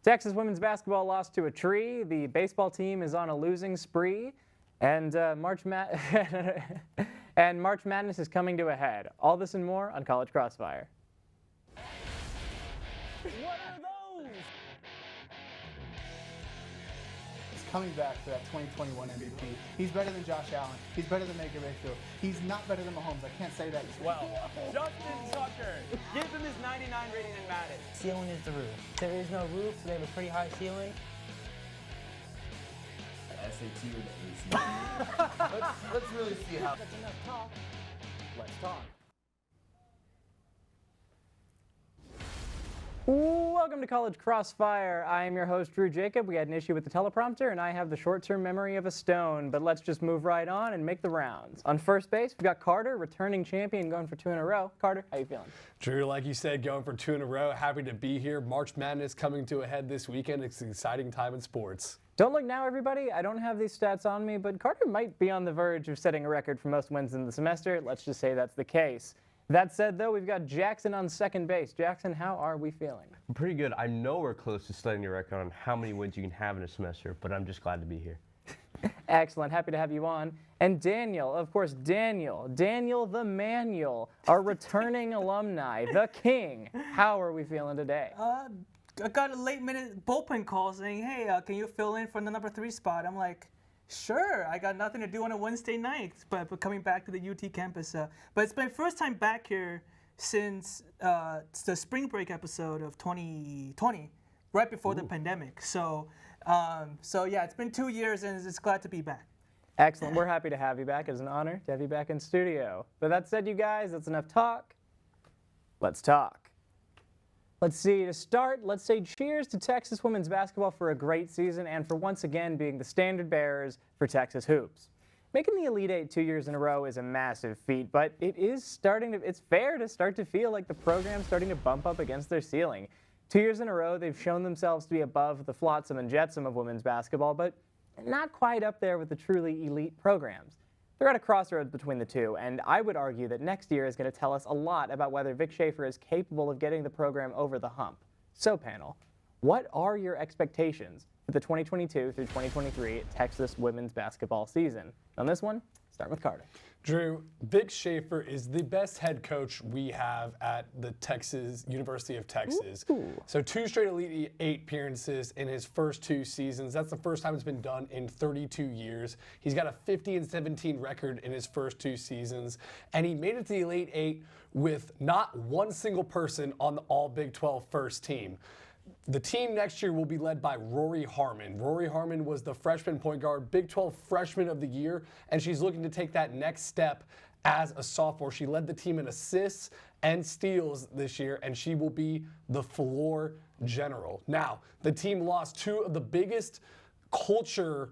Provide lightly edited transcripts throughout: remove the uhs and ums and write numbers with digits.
Texas women's basketball lost to a tree. The baseball team is on a losing spree. And March Madness is coming to a head. All this and more on College Crossfire. What are those? He's coming back for that 2021 MVP. He's better than Josh Allen. He's better than Baker Mayfield. He's not better than Mahomes. I can't say that. Well, Justin Tucker gives him his 99 rating in Madden. Ceiling is the roof. There is no roof, so they have a pretty high ceiling. SAT or the ACT? let's really see how. That's enough talk. Let's talk. Welcome to College Crossfire. I am your host, Drew Jacob. We had an issue with the teleprompter, and I have the short-term memory of a stone, but let's just move right on and make the rounds. On first base, we've got Carter, returning champion, going for 2 in a row. Carter, how you feeling? Drew, like you said, going for 2 in a row. Happy to be here. March Madness coming to a head this weekend. It's an exciting time in sports. Don't look now, everybody. I don't have these stats on me, but Carter might be on the verge of setting a record for most wins in the semester. Let's just say that's the case. That said, though, we've got Jaxon on second base. Jaxon, how are we feeling? I'm pretty good. I know we're close to setting a record on how many wins you can have in a semester, but I'm just glad to be here. Excellent. Happy to have you on. And Daniel, of course, Daniel the Manual, our returning alumni, the king. How are we feeling today? I got a late-minute bullpen call saying, hey, can you fill in for the number 3 spot? I'm like, sure. I got nothing to do on a Wednesday night, but coming back to the UT campus. But it's my first time back here since the spring break episode of 2020, right before the pandemic. So yeah, it's been 2 years, and it's glad to be back. Excellent. We're happy to have you back. It's an honor to have you back in studio. But that said, you guys, that's enough talk. Let's talk. Let's see, to start, let's say cheers to Texas women's basketball for a great season and for once again being the standard bearers for Texas hoops. Making the Elite Eight 2 years in a row is a massive feat, but it's fair to start to feel like the program's starting to bump up against their ceiling. 2 years in a row, they've shown themselves to be above the flotsam and jetsam of women's basketball, but not quite up there with the truly elite programs. They're at a crossroads between the two, and I would argue that next year is going to tell us a lot about whether Vic Schaefer is capable of getting the program over the hump. So, panel, what are your expectations for the 2022 through 2023 Texas women's basketball season? On this one, start with Carter. Drew, Vic Schaefer is the best head coach we have at the University of Texas. Ooh. So 2 straight Elite Eight appearances in his first 2 seasons. That's the first time it's been done in 32 years. He's got a 50-17 record in his first 2 seasons, and he made it to the Elite Eight with not one single person on the All Big 12 first team. The team next year will be led by Rory Harmon. Rory Harmon was the freshman point guard, Big 12 freshman of the year, and she's looking to take that next step as a sophomore. She led the team in assists and steals this year, and she will be the floor general. Now, the team lost 2 of the biggest culture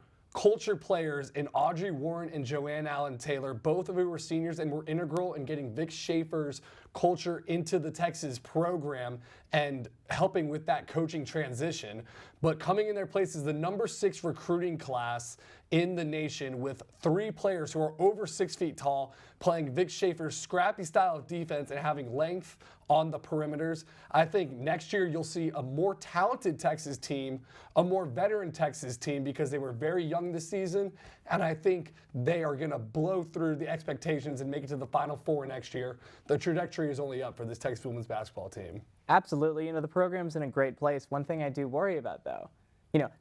players in Audrey Warren and Joanne Allen Taylor, both of who were seniors and were integral in getting Vic Schaefer's culture into the Texas program and helping with that coaching transition. But coming in their place is the number 6 recruiting class in the nation with 3 players who are over 6 feet tall, playing Vic Schaefer's scrappy style of defense and having length on the perimeters. I think next year you'll see a more talented Texas team, a more veteran Texas team because they were very young this season, and I think they are going to blow through the expectations and make it to the Final Four next year. The trajectory is only up for this Texas women's basketball team. Absolutely. The program's in a great place. One thing I do worry about, though,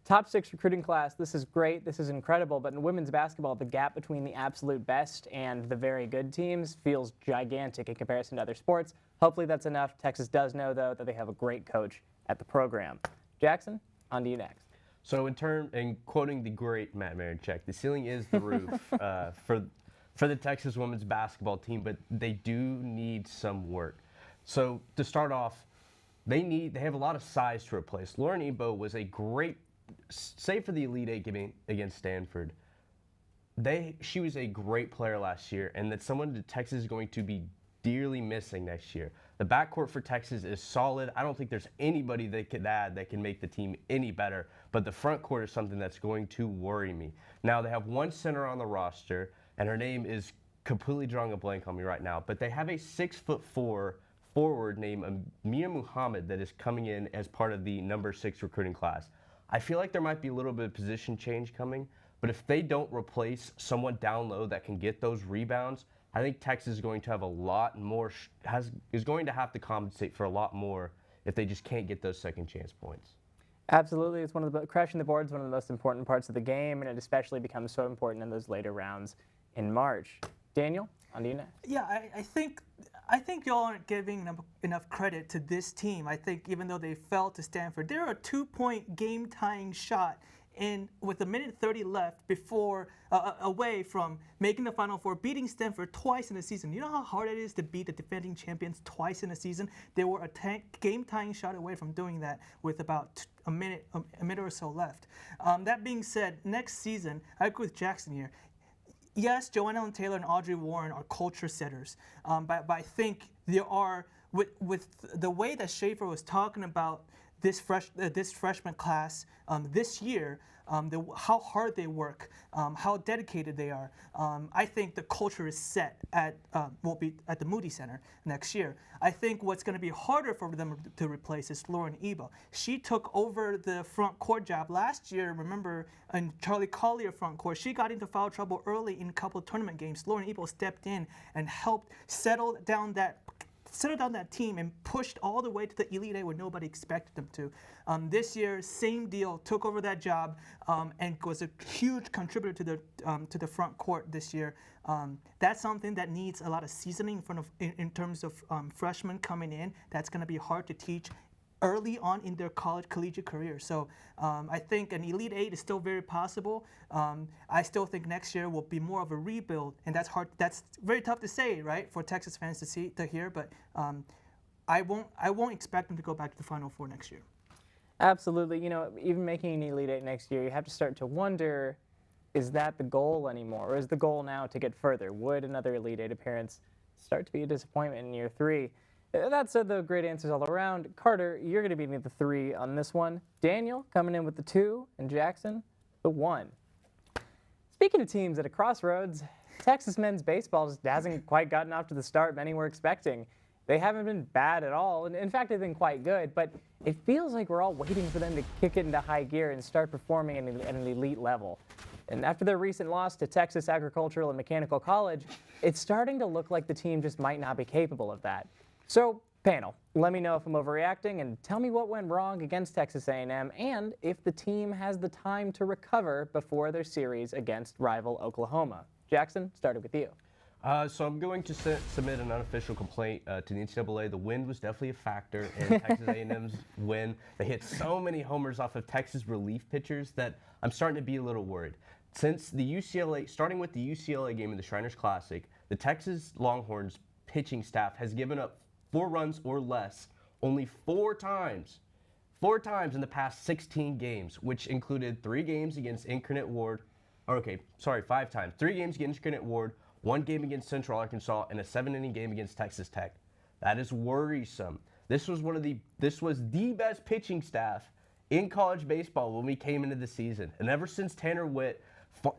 top 6 recruiting class, this is great, this is incredible, but in women's basketball, the gap between the absolute best and the very good teams feels gigantic in comparison to other sports. Hopefully that's enough. Texas does know, though, that they have a great coach at the program. Jaxon, on to you next. So in quoting the great Matt Marichek, the ceiling is the roof for the Texas women's basketball team, but they do need some work. So to start off, they have a lot of size to replace. Lauren Ebo was a great, save for the Elite Eight game against Stanford, she was a great player last year, and that's someone that Texas is going to be dearly missing next year. The backcourt for Texas is solid. I don't think there's anybody they could add that can make the team any better, but the front court is something that's going to worry me. Now, they have 1 center on the roster, and her name is completely drawing a blank on me right now, but they have a 6'4" forward named Amir Muhammad that is coming in as part of the number 6 recruiting class. I feel like there might be a little bit of position change coming, but if they don't replace someone down low that can get those rebounds, I think Texas is going to have a lot more, is going to have to compensate for a lot more if they just can't get those second chance points. Absolutely, it's crashing the board is one of the most important parts of the game, and it especially becomes so important in those later rounds in March. Daniel, on to you next. Yeah, I think y'all aren't giving enough credit to this team. I think even though they fell to Stanford, they're a 2-point game-tying shot with 1:30 left before away from making the Final Four, beating Stanford twice in a season. You know how hard it is to beat the defending champions twice in a season? They were a game-tying shot away from doing that with about a minute or so left. That being said, next season, I agree with Jaxon here. Yes, Joanne Ellen Taylor and Audrey Warren are culture setters, but I think there are, with the way that Schaefer was talking about this freshman class this year, how hard they work, how dedicated they are. I think the culture is set will be at the Moody Center next year. I think what's going to be harder for them to replace is Lauren Eba. She took over the front court job last year. Remember, in Charlie Collier front court, she got into foul trouble early in a couple of tournament games. Lauren Eba stepped in and helped settle down that team and pushed all the way to the Elite Eight where nobody expected them to. This year, same deal, took over that job and was a huge contributor to the front court this year. That's something that needs a lot of seasoning in terms of freshmen coming in. That's going to be hard to teach early on in their collegiate career. So I think an Elite Eight is still very possible. I still think next year will be more of a rebuild, and that's hard. That's very tough to say, right, for Texas fans to hear. But I won't expect them to go back to the Final Four next year. Absolutely. You know, even making an Elite Eight next year, you have to start to wonder, is that the goal anymore? Or is the goal now to get further? Would another Elite Eight appearance start to be a disappointment in year 3? That said, though, great answers all around. Carter, you're going to be the 3 on this one. Daniel coming in with the 2, and Jaxon, the 1. Speaking of teams at a crossroads, Texas men's baseball just hasn't quite gotten off to the start many were expecting. They haven't been bad at all, and in fact, they've been quite good, but it feels like we're all waiting for them to kick it into high gear and start performing at an elite level. And after their recent loss to Texas Agricultural and Mechanical College, it's starting to look like the team just might not be capable of that. So, panel, let me know if I'm overreacting and tell me what went wrong against Texas A&M and if the team has the time to recover before their series against rival Oklahoma. Jaxon, started with you. So I'm going to submit an unofficial complaint to the NCAA. The wind was definitely a factor in Texas A&M's win. They hit so many homers off of Texas relief pitchers that I'm starting to be a little worried. Since starting with the UCLA game in the Shriners Classic, the Texas Longhorns pitching staff has given up 4 runs or less only 4 times. 4 times in the past 16 games, which included 3 games against Incarnate Ward. 5 times. 3 games against Incarnate Ward, 1 game against Central Arkansas, and a 7-inning game against Texas Tech. That is worrisome. This was the best pitching staff in college baseball when we came into the season. And ever since Tanner Witt,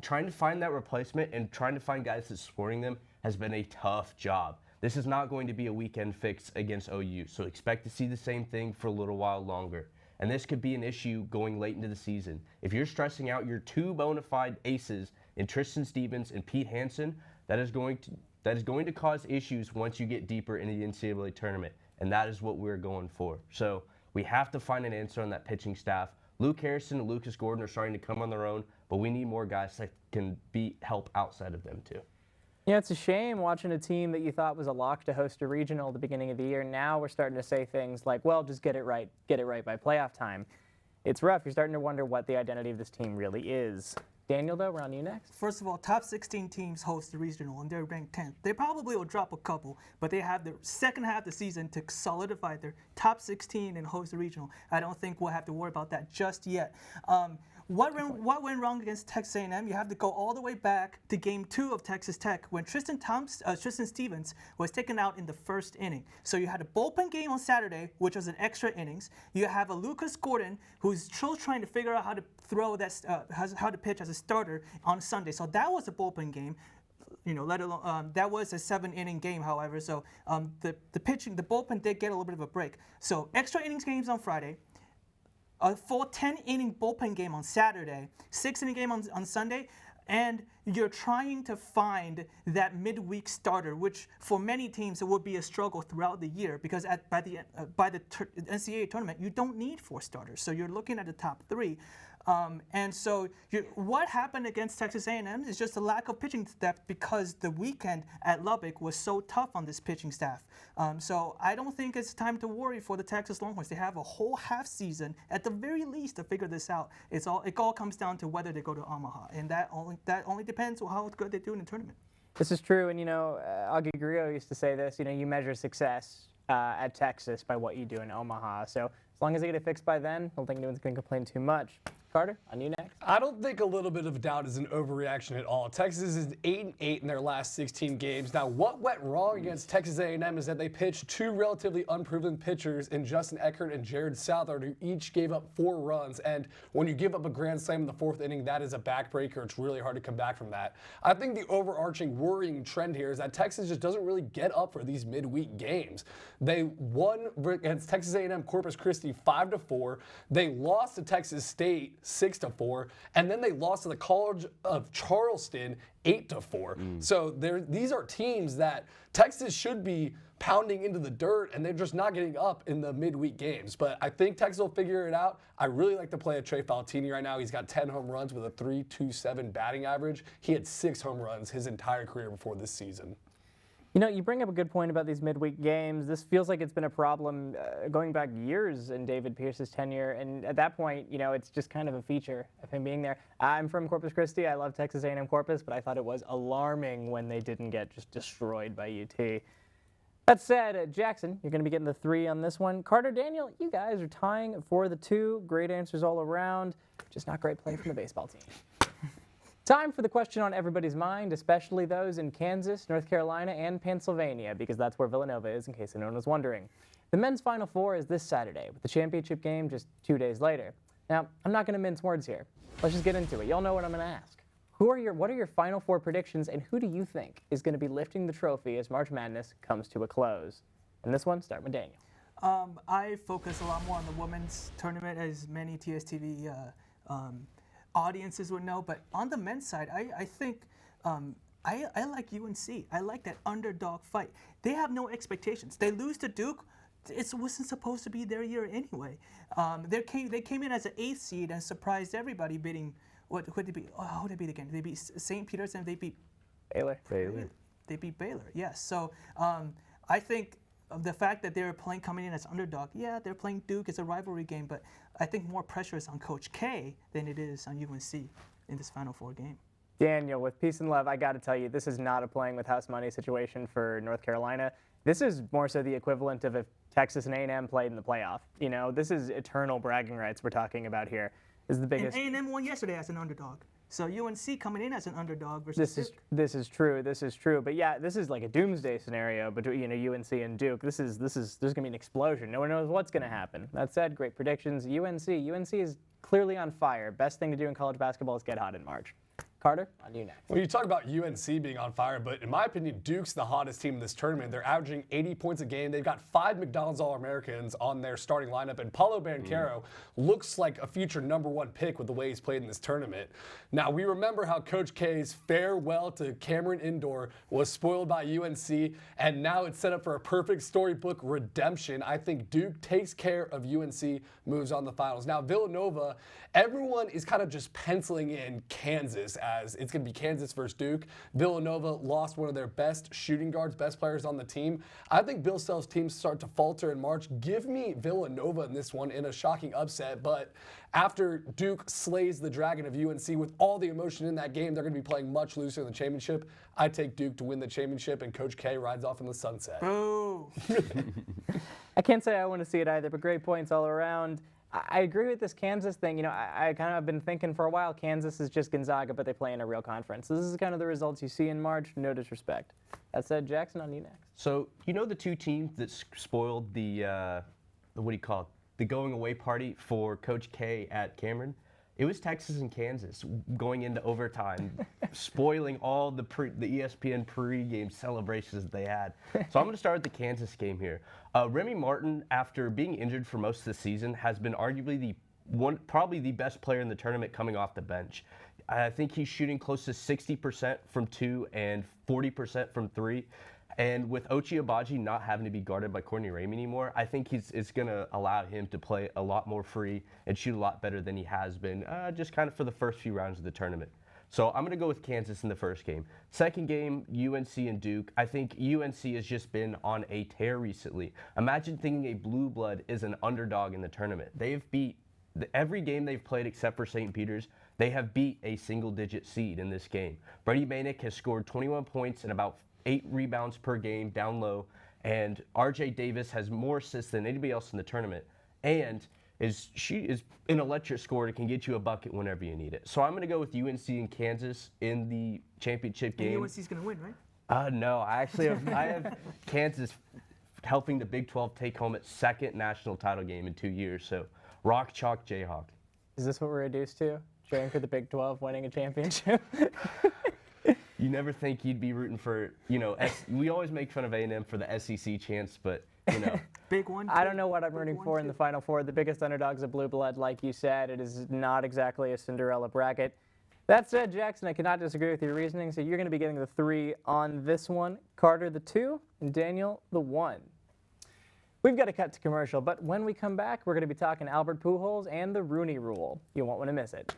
trying to find that replacement and trying to find guys that's scoring them has been a tough job. This is not going to be a weekend fix against OU, so expect to see the same thing for a little while longer. And this could be an issue going late into the season. If you're stressing out your 2 bona fide aces in Tristan Stevens and Pete Hansen, that is going to cause issues once you get deeper into the NCAA tournament, and that is what we're going for. So we have to find an answer on that pitching staff. Luke Harrison and Lucas Gordon are starting to come on their own, but we need more guys that can help outside of them too. Yeah, it's a shame watching a team that you thought was a lock to host a regional at the beginning of the year. Now we're starting to say things like, well, just get it right by playoff time. It's rough. You're starting to wonder what the identity of this team really is. Daniel, though, we're on you next. First of all, top 16 teams host the regional, and they're ranked 10th. They probably will drop a couple, but they have the second half of the season to solidify their top 16 and host the regional. I don't think we'll have to worry about that just yet. What went wrong against Texas A&M? You have to go all the way back to Game 2 of Texas Tech when Tristan Stevens was taken out in the first inning. So you had a bullpen game on Saturday, which was an extra innings. You have a Lucas Gordon who's still trying to figure out how to throw how to pitch as a starter on Sunday. So that was a bullpen game. let alone that was a 7-inning game, however. So the bullpen did get a little bit of a break. So extra innings games on Friday, a full 10-inning bullpen game on Saturday, 6-inning game on Sunday, and you're trying to find that midweek starter, which for many teams it will be a struggle throughout the year because by the NCAA tournament you don't need 4 starters, so you're looking at the top 3. And so what happened against Texas A&M is just a lack of pitching depth because the weekend at Lubbock was so tough on this pitching staff. So I don't think it's time to worry for the Texas Longhorns. They have a whole half season at the very least to figure this out. It all comes down to whether they go to Omaha, and that only depends on how good they do in the tournament. This is true, and Augie Grillo used to say this. You measure success at Texas by what you do in Omaha. So as long as they get it fixed by then, I don't think anyone's going to complain too much. Carter, on you next. I don't think a little bit of doubt is an overreaction at all. Texas is 8-8 in their last 16 games. Now, what went wrong against Texas A&M is that they pitched 2 relatively unproven pitchers in Justin Eckert and Jared Southard, who each gave up 4 runs. And when you give up a grand slam in the 4th inning, that is a backbreaker. It's really hard to come back from that. I think the overarching worrying trend here is that Texas just doesn't really get up for these midweek games. They won against Texas A&M Corpus Christi 5-4. They lost to Texas State 6-4, and then they lost to the College of Charleston 8-4. So these are teams that Texas should be pounding into the dirt, and they're just not getting up in the midweek games. But I think Texas will figure it out. I really like to play at Trey Faltini right now. He's got 10 home runs with a .327 batting average. He had 6 home runs his entire career before this season. You bring up a good point about these midweek games. This feels like it's been a problem going back years in David Pierce's tenure, and at that point, it's just kind of a feature of him being there. I'm from Corpus Christi. I love Texas A&M Corpus, but I thought it was alarming when they didn't get just destroyed by UT. That said, Jackson, you're going to be getting the 3 on this one. Carter, Daniel, you guys are tying for the 2. Great answers all around, just not great play from the baseball team. Time for the question on everybody's mind, especially those in Kansas, North Carolina, and Pennsylvania, because that's where Villanova is, in case anyone was wondering. The men's Final Four is this Saturday, with the championship game just 2 days later. Now, I'm not going to mince words here. Let's just get into it. Y'all know what I'm going to ask. What are your Final Four predictions, and who do you think is going to be lifting the trophy as March Madness comes to a close? And this one, start with Daniel. I focus a lot more on the women's tournament, as many TSTV audiences would know, but on the men's side, I think I like UNC. I like that underdog fight. They have no expectations. They lose to Duke. It wasn't supposed to be their year anyway. They came in as an 8th seed and surprised everybody, beating who did they beat? Oh, who did they beat again? They beat St. Peter's and they beat Baylor. They beat Baylor. Yes. So I think the fact that they're coming in as underdog, yeah, they're playing Duke. It's a rivalry game, but I think more pressure is on Coach K than it is on UNC in this Final Four game. Daniel, with peace and love, I got to tell you, this is not a playing with house money situation for North Carolina. This is more so the equivalent of if Texas and A&M played in the playoff. This is eternal bragging rights we're talking about here. This is the biggest. And A&M won yesterday as an underdog. So UNC coming in as an underdog versus Duke. This is true. But yeah, this is like a doomsday scenario between UNC and Duke. There's gonna be an explosion. No one knows what's gonna happen. That said, great predictions. UNC is clearly on fire. Best thing to do in college basketball is get hot in March. Carter, on you next. Well, you talk about UNC being on fire, but in my opinion, Duke's the hottest team in this tournament. They're averaging 80 points a game. They've got 5 McDonald's All-Americans on their starting lineup, and Paulo Banchero looks like a future #1 pick with the way he's played in this tournament. Now, we remember how Coach K's farewell to Cameron Indoor was spoiled by UNC, and now it's set up for a perfect storybook redemption. I think Duke takes care of UNC, moves on the finals. Now, Villanova, everyone is kind of just penciling in Kansas as it's going to be Kansas versus Duke. Villanova lost one of their best shooting guards, best players on the team. I think Bill Self's teams start to falter in March. Give me Villanova in this one in a shocking upset, but after Duke slays the Dragon of UNC with all the emotion in that game, they're going to be playing much looser in the championship. I take Duke to win the championship, and Coach K rides off in the sunset. Boo! I can't say I want to see it either, but great points all around. I agree with this Kansas thing. I kind of been thinking for a while, Kansas is just Gonzaga, but they play in a real conference. This is kind of the results you see in March, no disrespect. That said, Jackson, on you next. So, the 2 teams that spoiled the what do you call it? The going away party for Coach K at Cameron? It was Texas and Kansas going into overtime, spoiling all the ESPN pregame celebrations that they had. So I'm going to start with the Kansas game here. Remy Martin, after being injured for most of the season, has been arguably probably the best player in the tournament coming off the bench. I think he's shooting close to 60% from 2 and 40% from 3. And with Ochai Agbaji not having to be guarded by Courtney Ramey anymore, I think it's going to allow him to play a lot more free and shoot a lot better than he has been, just kind of for the first few rounds of the tournament. So I'm going to go with Kansas in the first game. Second game, UNC and Duke. I think UNC has just been on a tear recently. Imagine thinking a blue blood is an underdog in the tournament. They've beat every game they've played except for St. Peter's. They have beat a single-digit seed in this game. Brady Manek has scored 21 points and about 8 rebounds per game down and RJ Davis has more assists than anybody else in the tournament, and she is an electric scorer that can get you a bucket whenever you need it. So I'm going to go with UNC and Kansas in the championship game. And UNC's going to win, right? No, I have Kansas helping the Big 12 take home its second national title game in 2 years. So rock, chalk, Jayhawk. Is this what we're reduced to? Cheering for the Big 12 winning a championship? You never think you'd be rooting for, we always make fun of A&M for the SEC chance, but, Big one. I don't know what I'm rooting for in the Final Four. The biggest underdogs of blue blood, like you said. It is not exactly a Cinderella bracket. That said, Jackson, I cannot disagree with your reasoning, so you're going to be getting the 3 on this one. Carter, the 2, and Daniel, the 1. We've got to cut to commercial, but when we come back, we're going to be talking Albert Pujols and the Rooney Rule. You won't want to miss it.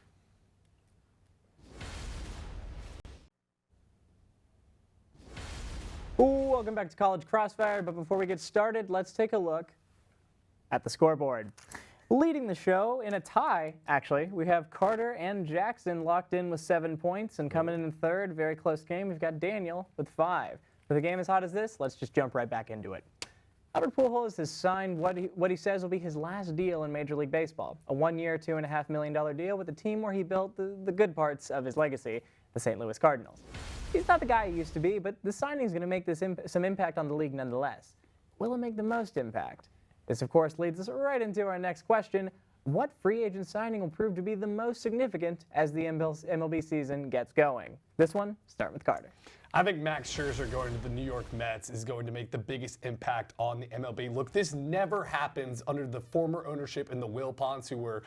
Ooh, welcome back to College Crossfire, but before we get started, let's take a look at the scoreboard. Leading the show in a tie, actually, we have Carter and Jackson locked in with 7 points, and coming in third, very close game, we've got Daniel with 5. With a game as hot as this, let's just jump right back into it. Albert Pujols has signed what he says will be his last deal in Major League Baseball, a 1-year, $2.5 million deal with a team where he built the good parts of his legacy, the St. Louis Cardinals. He's not the guy he used to be, but the signing is going to make some impact on the league nonetheless. Will it make the most impact? This, of course, leads us right into our next question. What free agent signing will prove to be the most significant as the MLB season gets going? This one, start with Carter. I think Max Scherzer going to the New York Mets is going to make the biggest impact on the MLB. Look, this never happens under the former ownership in the Wilpons, who were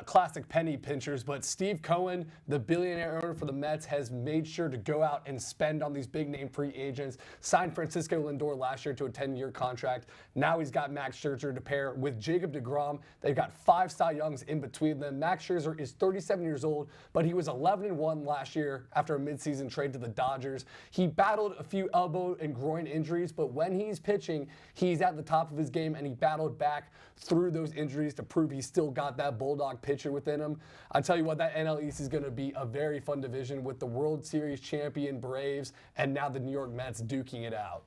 classic penny pinchers. But Steve Cohen, the billionaire owner for the Mets, has made sure to go out and spend on these big-name free agents. Signed Francisco Lindor last year to a 10-year contract. Now he's got Max Scherzer to pair with Jacob deGrom. They've got 5 Cy Youngs in between them. Max Scherzer is 37 years old, but he was 11-1 last year after a midseason trade to the Dodgers. He battled a few elbow and groin injuries, but when he's pitching, he's at the top of his game, and he battled back through those injuries to prove he's still got that bulldog pitcher within him. I tell you what, that NL East is going to be a very fun division with the World Series champion Braves and now the New York Mets duking it out.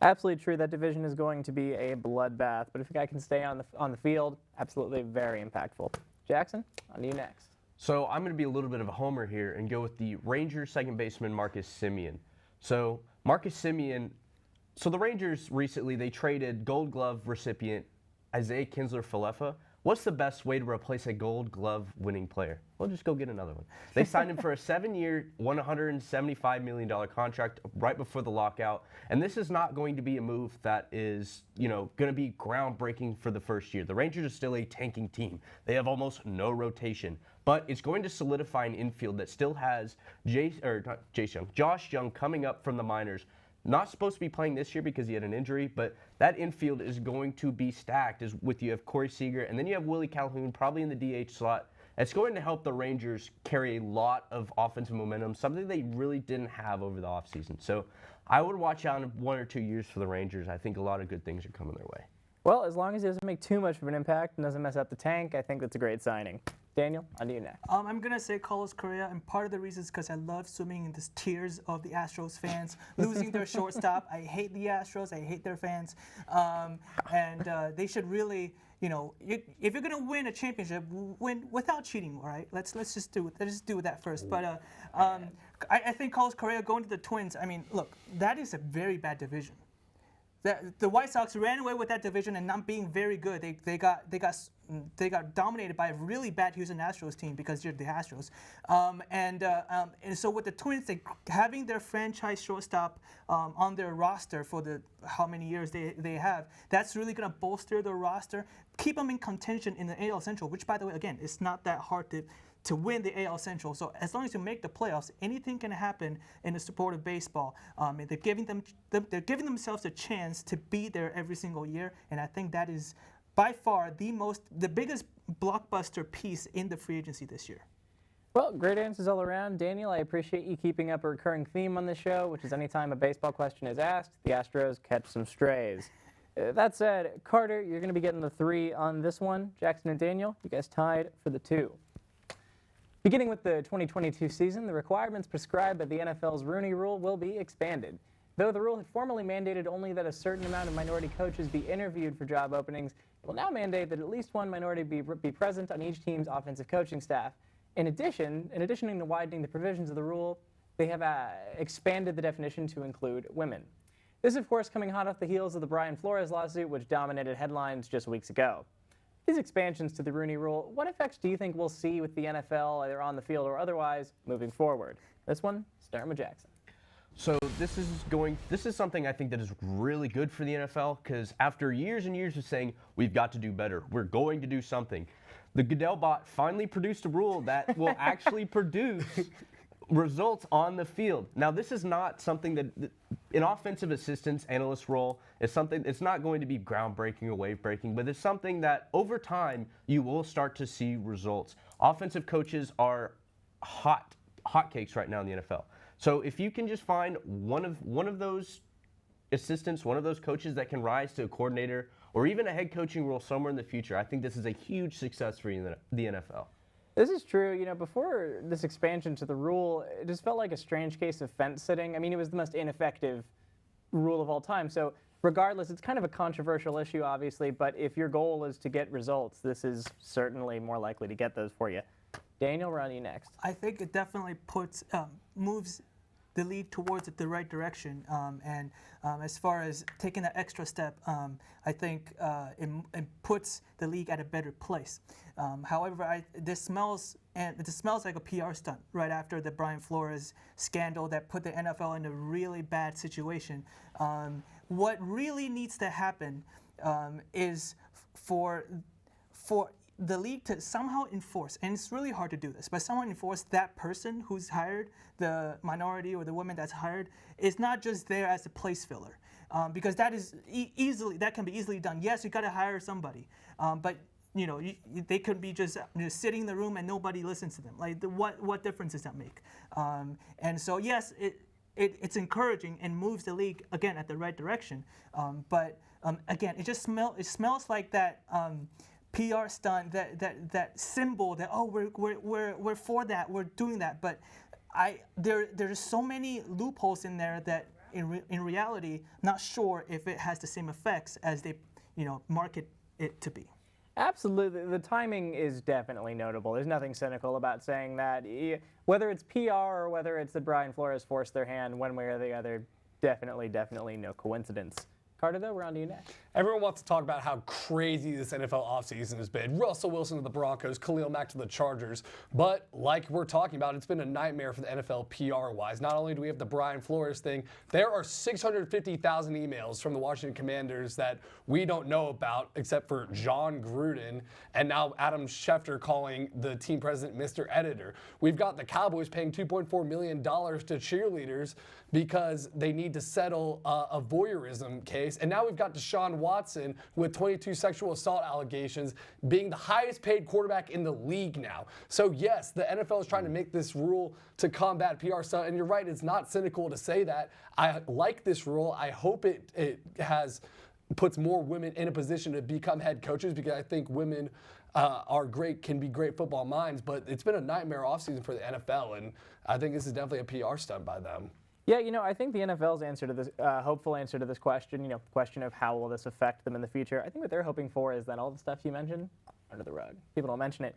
Absolutely true. That division is going to be a bloodbath, but if a guy can stay on the field, absolutely very impactful. Jackson, on to you next. So I'm going to be a little bit of a homer here and go with the Rangers second baseman Marcus Semien. So Marcus Semien, the Rangers recently, they traded Gold Glove recipient Isaiah Kinsler-Falefa. What's the best way to replace a Gold Glove winning player? Well, just go get another one. They signed him for a 7-year, $175 million contract right before the lockout. And this is not going to be a move that is, going to be groundbreaking for the first year. The Rangers are still a tanking team. They have almost no rotation. But it's going to solidify an infield that still has Josh Young coming up from the minors. Not supposed to be playing this year because he had an injury, but that infield is going to be stacked you have Corey Seager, and then you have Willie Calhoun probably in the DH slot. It's going to help the Rangers carry a lot of offensive momentum, something they really didn't have over the offseason. So I would watch out in 1 or 2 years for the Rangers. I think a lot of good things are coming their way. Well, as long as he doesn't make too much of an impact and doesn't mess up the tank, I think that's a great signing. Daniel, on to you next. I'm going to say Carlos Correa, and part of the reason is because I love swimming in the tears of the Astros fans losing their shortstop. I hate the Astros. I hate their fans. And they should really, if you're going to win a championship, win without cheating, all right? Let's just do that first. But I think Carlos Correa going to the Twins, I mean, look, that is a very bad division. the White Sox ran away with that division and not being very good. They got dominated by a really bad Houston Astros team because they're the Astros. And so with the Twins, having their franchise shortstop on their roster for how many years they have, that's really going to bolster the roster, keep them in contention in the AL Central, which, by the way, again, it's not that hard to win the AL Central. So as long as you make the playoffs, anything can happen in the sport of baseball. And they're giving themselves a chance to be there every single year, and I think that is by far the biggest blockbuster piece in the free agency this year. Well, great answers all around. Daniel, I appreciate you keeping up a recurring theme on the show, which is anytime a baseball question is asked, the Astros catch some strays. That said, Carter, you're going to be getting the 3 on this one. Jackson and Daniel, you guys tied for the 2. Beginning with the 2022 season, the requirements prescribed by the NFL's Rooney Rule will be expanded. Though the rule had formerly mandated only that a certain amount of minority coaches be interviewed for job openings, it will now mandate that at least one minority be present on each team's offensive coaching staff. In addition to widening the provisions of the rule, they have expanded the definition to include women. This, of course, coming hot off the heels of the Brian Flores lawsuit, which dominated headlines just weeks ago. These expansions to the Rooney Rule, what effects do you think we'll see with the NFL, either on the field or otherwise, moving forward? This one, starting with Jackson. So this is something I think that is really good for the NFL, because after years and years of saying we've got to do better, we're going to do something, the Goodell bot finally produced a rule that will actually produce results on the field. Now, this is not something that an offensive assistance analyst role is something. It's not going to be groundbreaking or wave-breaking, but it's something that over time you will start to see results. Offensive coaches are hotcakes right now in the NFL. So if you can just find one of those assistants, one of those coaches that can rise to a coordinator or even a head coaching role somewhere in the future, I think this is a huge success for the NFL. This is true. You know, before this expansion to the rule, it just felt like a strange case of fence sitting. I mean, it was the most ineffective rule of all time. So regardless, it's kind of a controversial issue, obviously, but if your goal is to get results, this is certainly more likely to get those for you. Daniel, we're on you next. I think it definitely moves the league towards the right direction. And as far as taking that extra step, I think it puts the league at a better place. However, this smells like a PR stunt right after the Brian Flores scandal that put the NFL in a really bad situation. What really needs to happen is for the league to somehow enforce, and it's really hard to do this, but somehow enforce that person who's hired, the minority or the woman that's hired, is not just there as a place filler, because that is that can be easily done. Yes, you got to hire somebody, but you know they could be just sitting in the room and nobody listens to them. Like what difference does that make? And so yes, it's encouraging and moves the league again at the right direction, but again it smells like that. PR stunt, that symbol that we're for that, we're doing that, but there's so many loopholes in there that in reality, not sure if it has the same effects as they market it to be. Absolutely, the timing is definitely notable. There's nothing cynical about saying that. Whether it's PR or whether it's that Brian Flores forced their hand one way or the other, definitely no coincidence. Carter, though, we're on to you next. Everyone wants to talk about how crazy this NFL offseason has been. Russell Wilson to the Broncos, Khalil Mack to the Chargers. But like we're talking about, it's been a nightmare for the NFL PR-wise. Not only do we have the Brian Flores thing, there are 650,000 emails from the Washington Commanders that we don't know about except for John Gruden and now Adam Schefter calling the team president Mr. Editor. We've got the Cowboys paying $2.4 million to cheerleaders because they need to settle a voyeurism case. And now we've got Deshaun Watson with 22 sexual assault allegations being the highest paid quarterback in the league now. So yes, the NFL is trying to make this rule to combat PR stuff. And you're right, it's not cynical to say that. I like this rule. I hope it puts more women in a position to become head coaches, because I think women can be great football minds, but it's been a nightmare offseason for the NFL. And I think this is definitely a PR stunt by them. Yeah, I think the NFL's answer to this, hopeful answer to this question, question of how will this affect them in the future, I think what they're hoping for is that all the stuff you mentioned, under the rug. People don't mention it.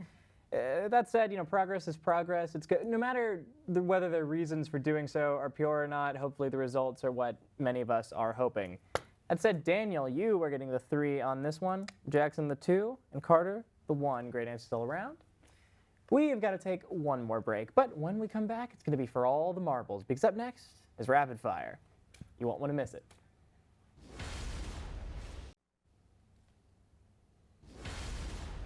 That said, progress is progress. It's good. No matter whether their reasons for doing so are pure or not, hopefully the results are what many of us are hoping. That said, Daniel, you are getting the 3 on this one. Jackson, the 2. And Carter, the 1. Great answer still around. We have got to take one more break. But when we come back, it's going to be for all the marbles. Because up next is Rapid Fire. You won't want to miss it.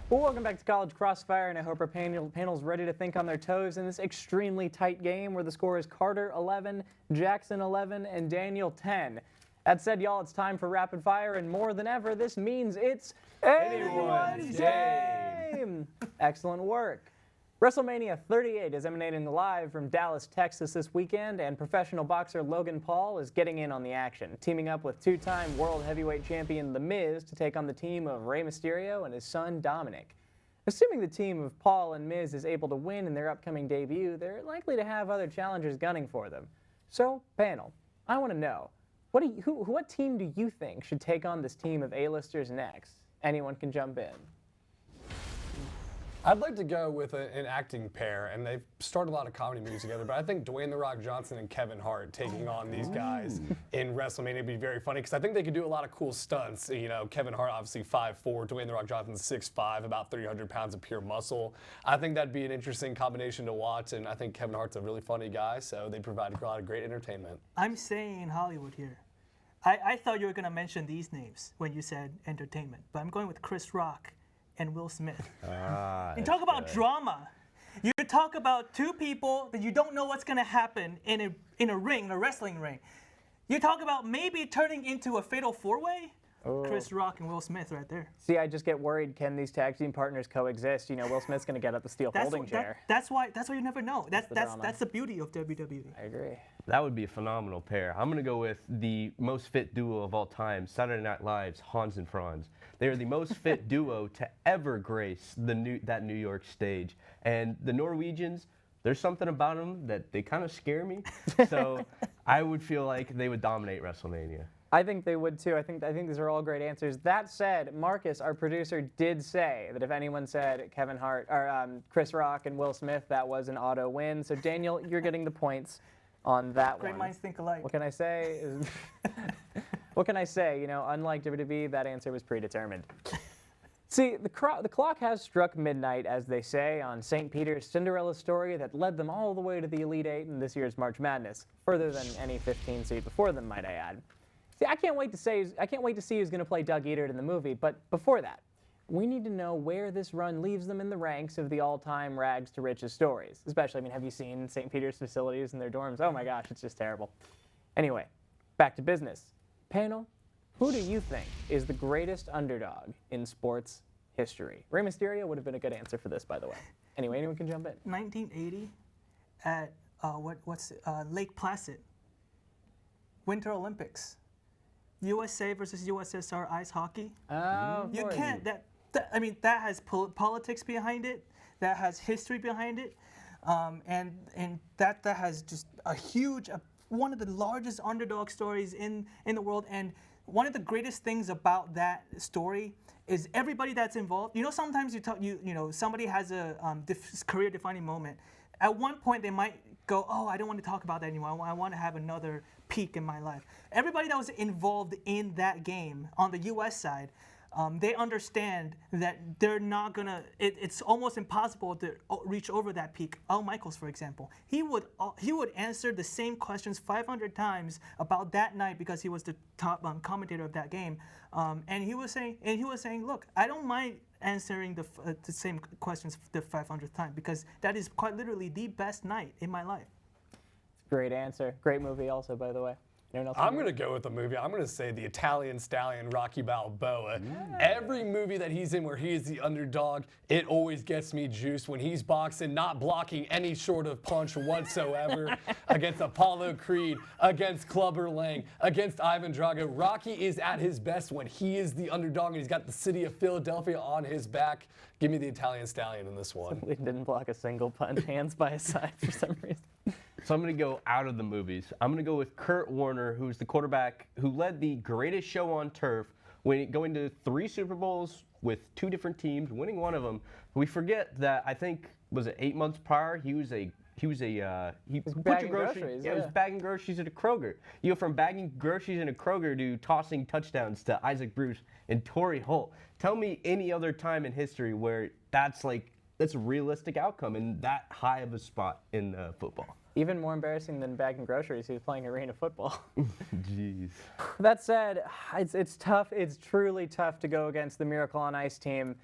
Well, welcome back to College Crossfire, and I hope our panel's ready to think on their toes in this extremely tight game where the score is Carter 11, Jackson 11, and Daniel 10. That said, y'all, it's time for Rapid Fire, and more than ever, this means it's anyone's game. Excellent work. WrestleMania 38 is emanating live from Dallas, Texas this weekend, and professional boxer Logan Paul is getting in on the action, teaming up with 2-time World Heavyweight Champion The Miz to take on the team of Rey Mysterio and his son Dominic. Assuming the team of Paul and Miz is able to win in their upcoming debut, they're likely to have other challengers gunning for them. So, panel, I want to know, what team do you think should take on this team of A-listers next? Anyone can jump in. I'd like to go with an acting pair, and they've started a lot of comedy movies together, but I think Dwayne "The Rock" Johnson and Kevin Hart taking on these guys in WrestleMania would be very funny, because I think they could do a lot of cool stunts. You know, Kevin Hart obviously 5'4", Dwayne "The Rock" Johnson 6'5", about 300 pounds of pure muscle. I think that'd be an interesting combination to watch, and I think Kevin Hart's a really funny guy, so they provide a lot of great entertainment. I'm saying Hollywood here. I thought you were going to mention these names when you said entertainment, but I'm going with Chris Rock and Will Smith. You talk about drama. You talk about two people that you don't know what's going to happen in a ring, in a wrestling ring. You talk about maybe turning into a fatal four-way. Chris Rock and Will Smith right there. See, I just get worried, can these tag team partners coexist? You know, Will Smith's going to get up the steel folding chair. That's why you never know. That's the beauty of WWE. I agree. That would be a phenomenal pair. I'm going to go with the most fit duo of all time, Saturday Night Live's Hans and Franz. They are the most fit duo to ever grace that New York stage. And the Norwegians, there's something about them that they kind of scare me. So I would feel like they would dominate WrestleMania. I think they would too. I think these are all great answers. That said, Marcus, our producer, did say that if anyone said Kevin Hart or Chris Rock and Will Smith, that was an auto win. So Daniel, you're getting the points on that one. Great minds think alike. What can I say? What can I say? You know, unlike WWE, that answer was predetermined. See, the clock has struck midnight, as they say, on St. Peter's Cinderella story that led them all the way to the Elite Eight in this year's March Madness, further than any 15 seed before them, might I add. See, I can't wait to see who's going to play Doug Edert in the movie, but before that, we need to know where this run leaves them in the ranks of the all-time rags to riches stories. Especially, I mean, have you seen St. Peter's facilities and their dorms? Oh my gosh, it's just terrible. Anyway, back to business. Panel, who do you think is the greatest underdog in sports history? Rey Mysterio would have been a good answer for this, by the way. Anyway, anyone can jump in. 1980 at Lake Placid, Winter Olympics. USA versus USSR ice hockey. Oh, you can't. That has politics behind it. That has history behind it, and that has just a huge, one of the largest underdog stories in the world. And one of the greatest things about that story is everybody that's involved. You know, sometimes somebody has a career-defining moment. At one point, they might go, "Oh, I don't want to talk about that anymore. I want to have another peak in my life." Everybody that was involved in that game on the U.S. side, they understand that they're not gonna. It's almost impossible to reach over that peak. Al Michaels, for example, he would answer the same questions 500 times about that night because he was the top commentator of that game, and he was saying, "Look, I don't mind answering the same questions the 500th time because that is quite literally the best night in my life." Great answer. Great movie also, by the way. I'm going to go with the movie. I'm going to say the Italian Stallion, Rocky Balboa. Every movie that he's in where he is the underdog, it always gets me juiced when he's boxing, not blocking any sort of punch whatsoever against Apollo Creed, against Clubber Lang, against Ivan Drago. Rocky is at his best when he is the underdog and he's got the city of Philadelphia on his back. Give me the Italian Stallion in this one. He didn't block a single punch, hands by his side for some reason. So I'm going to go out of the movies. I'm going to go with Kurt Warner, who's the quarterback who led the greatest show on turf, going to 3 Super Bowls with 2 different teams, winning one of them. We forget that I think, was it 8 months prior, he was a he was a he put bagging your groceries. groceries, Yeah, he was yeah. bagging groceries at a Kroger. You go from bagging groceries in a Kroger to tossing touchdowns to Isaac Bruce and Torrey Holt. Tell me any other time in history where that's a realistic outcome and that high of a spot in football. Even more embarrassing than bagging groceries, he was playing arena football. Jeez. That said, it's tough. It's truly tough to go against the Miracle on Ice team.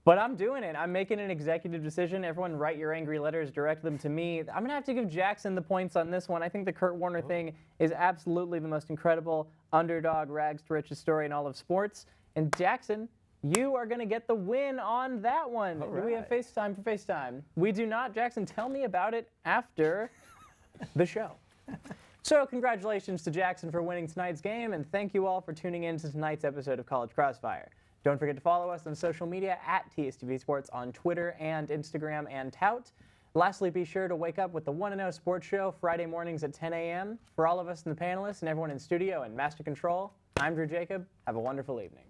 But I'm doing it. I'm making an executive decision. Everyone write your angry letters, direct them to me. I'm going to have to give Jaxon the points on this one. I think the Kurt Warner thing is absolutely the most incredible underdog rags to riches story in all of sports. And Jaxon, you are going to get the win on that one. Do we have FaceTime for FaceTime? We do not. Jaxon, tell me about it after the show. So congratulations to Jaxon for winning tonight's game, and thank you all for tuning in to tonight's episode of College Crossfire. Don't forget to follow us on social media at TSTV Sports on Twitter and Instagram and Tout. Lastly, be sure to wake up with the 1-0 Sports Show Friday mornings at 10 a.m. For all of us in the panelists and everyone in studio and Master Control, I'm Drew Jacob. Have a wonderful evening.